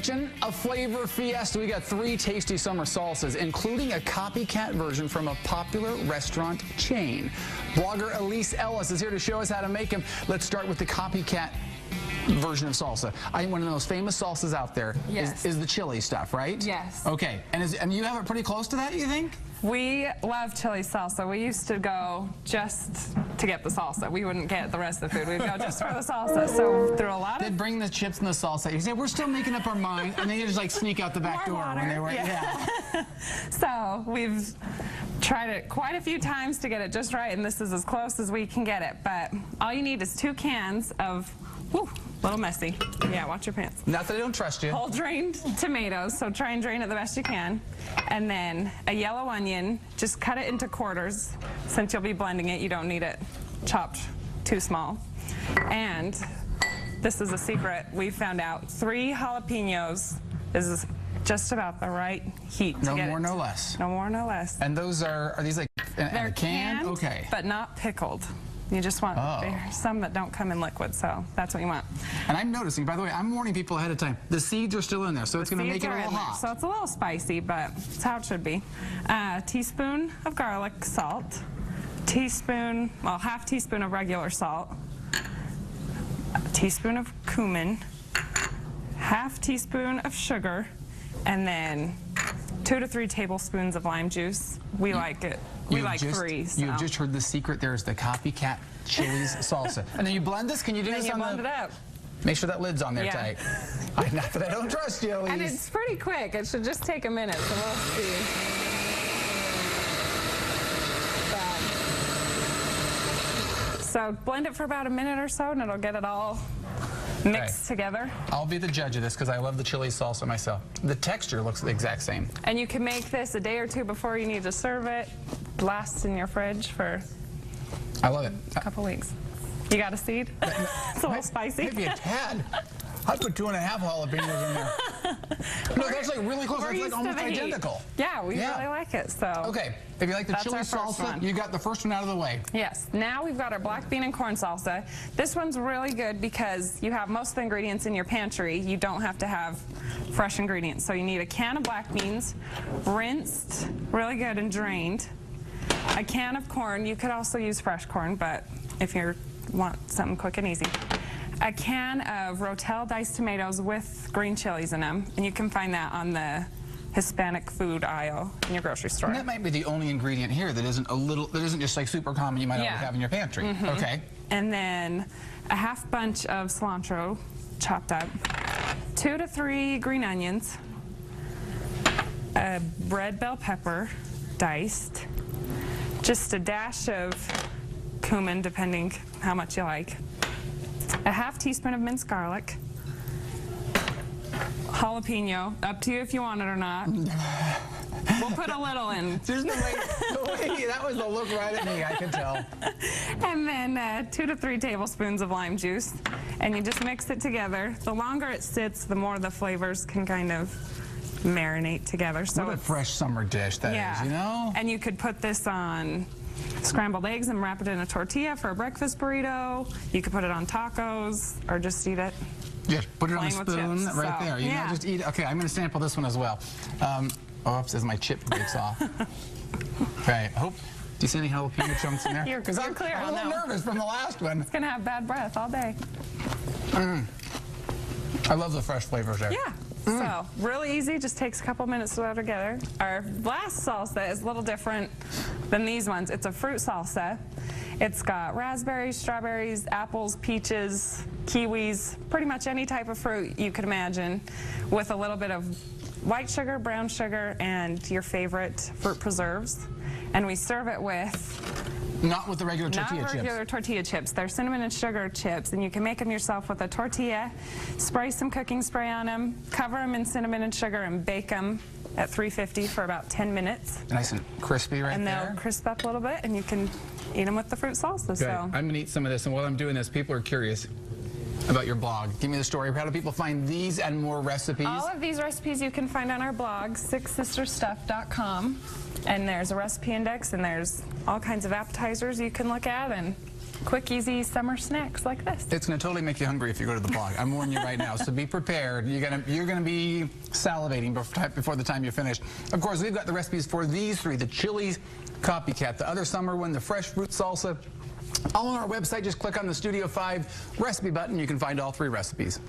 kitchen, a flavor fiesta. We got 3 tasty summer salsas, including a copycat version from a popular restaurant chain. Blogger Elise Ellis is here to show us how to make them. Let's start with the copycat version of salsa. I think one of the most famous salsas out there is the chili stuff, right? Yes. Okay, and you have it pretty close to that, you think? We love chili salsa. We used to go just to get the salsa. We wouldn't get the rest of the food. We'd go just for the salsa. So through a lot of... They'd bring the chips and the salsa. You say, we're still making up our mind. And then you just like sneak out the back door when they were... Yeah. So we've tried it quite a few times to get it just right, and this is as close as we can get it. But all you need is 2 cans of... Whew, a little messy. Yeah, watch your pants. Not that I don't trust you. Whole drained tomatoes, so try and drain it the best you can. And then a yellow onion, just cut it into quarters. Since you'll be blending it, you don't need it chopped too small. And this is a secret we found out. 3 jalapenos is just about the right heat to No get more, it. no less. No more, no less. And those are these like in a can? Canned, okay. But not pickled. You just want, there's some that don't come in liquid, so that's what you want. And I'm noticing, by the way, I'm warning people ahead of time, the seeds are still in there, so it's going to make it a little hot. So it's a little spicy, but it's how it should be. A teaspoon of garlic salt, half teaspoon of regular salt, a teaspoon of cumin, half teaspoon of sugar, and then 2 to 3 tablespoons of lime juice. We like it. We like 3. So. You've just heard the secret. There's the copycat chilies salsa. And then you blend this. Can you do this on the... blend it up. Make sure that lid's on there tight. Not that I don't trust you, Elise. And it's pretty quick. It should just take a minute, so we'll see. So blend it for about a minute or so, and it'll get it all mixed together. I'll be the judge of this because I love the chili salsa myself. The texture looks the exact same. And you can make this a day or 2 before you need to serve it. Lasts in your fridge for I love it. A couple weeks. You got a seed? It's a little spicy. Maybe a tad. I'd put 2.5 jalapenos in there. No, that's like really close. That's like almost identical. Yeah, we really like it. So okay, if you like the chili salsa, you got the first one out of the way. Yes. Now we've got our black bean and corn salsa. This one's really good because you have most of the ingredients in your pantry. You don't have to have fresh ingredients. So you need a can of black beans, rinsed really good and drained. A can of corn. You could also use fresh corn, but if you want something quick and easy. A can of Rotel diced tomatoes with green chilies in them, and you can find that on the Hispanic food aisle in your grocery store. And that might be the only ingredient here that isn't just like super common you might always have in your pantry. Okay. And then a half bunch of cilantro chopped up, 2 to 3 green onions, a red bell pepper diced, just a dash of cumin, depending how much you like, a half teaspoon of minced garlic, jalapeno, up to you if you want it or not. We'll put a little in. Just the way, that was the look right at me, I can tell. And then 2 to 3 tablespoons of lime juice, and you just mix it together. The longer it sits, the more the flavors can kind of marinate together. So what a fresh summer dish that is, you know? And you could put this on scrambled eggs and wrap it in a tortilla for a breakfast burrito. You could put it on tacos or just eat it. Yeah, put it on a spoon right there. You know, just eat it. Okay, I'm going to sample this one as well. Oops, as my chip breaks off. Okay, do you see any jalapeno chunks in there? You're clear. I'm a little nervous from the last one. It's going to have bad breath all day. I love the fresh flavors there. Yeah. So, really easy, just takes a couple minutes to throw together. Our last salsa is a little different than these ones. It's a fruit salsa. It's got raspberries, strawberries, apples, peaches, kiwis, pretty much any type of fruit you could imagine, with a little bit of white sugar, brown sugar, and your favorite fruit preserves. And we serve it with... Not with the regular tortilla chips. Not regular tortilla chips. They're cinnamon and sugar chips, and you can make them yourself with a tortilla, spray some cooking spray on them, cover them in cinnamon and sugar, and bake them at 350 for about 10 minutes. Nice and crispy right there. And they'll crisp up a little bit, and you can eat them with the fruit salsa. Okay. So. I'm going to eat some of this, and while I'm doing this, people are curious about your blog. Give me the story. How do people find these and more recipes? All of these recipes you can find on our blog, sixsisterstuff.com. And there's a recipe index, and there's all kinds of appetizers you can look at, and quick, easy summer snacks like this. It's going to totally make you hungry if you go to the blog. I'm warning you right now, so be prepared. You're gonna be salivating before the time you're finished. Of course, we've got the recipes for these three: the chili copycat, the other summer one, the fresh fruit salsa. All on our website. Just click on the Studio 5 recipe button. You can find all three recipes.